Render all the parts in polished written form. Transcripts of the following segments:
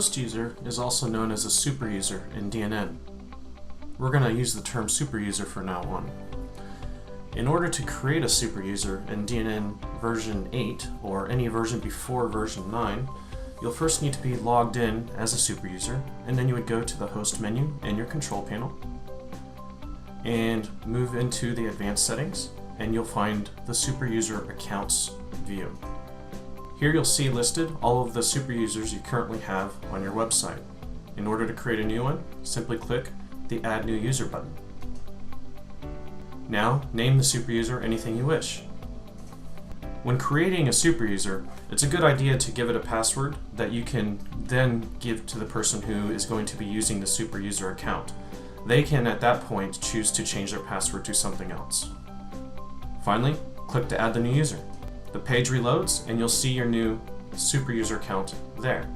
host user is also known as a superuser in DNN. We're going to use the term superuser for now on. In order to create a superuser in DNN version 8 or any version before version 9, you'll first need to be logged in as a superuser, and then you would go to the host menu in your control panel and move into the advanced settings, and you'll find the superuser accounts view. Here you'll see listed all of the superusers you currently have on your website. In order to create a new one, simply click the Add New User button. Now, name the superuser anything you wish. When creating a superuser, it's a good idea to give it a password that you can then give to the person who is going to be using the superuser account. They can, at that point, choose to change their password to something else. Finally, click to add the new user. The page reloads and you'll see your new superuser account there.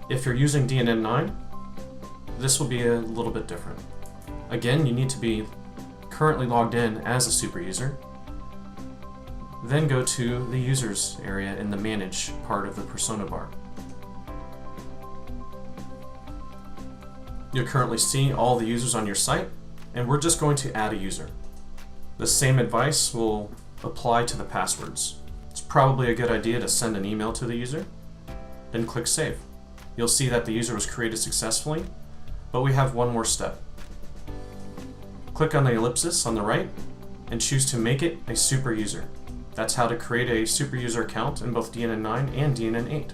If you're using DNN 9, this will be a little bit different. Again, you need to be currently logged in as a superuser. Then go to the users area in the manage part of the persona bar. You'll currently see all the users on your site, and we're just going to add a user. The same advice will apply to the passwords. It's probably a good idea to send an email to the user, then click Save. You'll see that the user was created successfully, but we have one more step. Click on the ellipsis on the right and choose to make it a superuser. That's how to create a superuser account in both DNN 9 and DNN 8.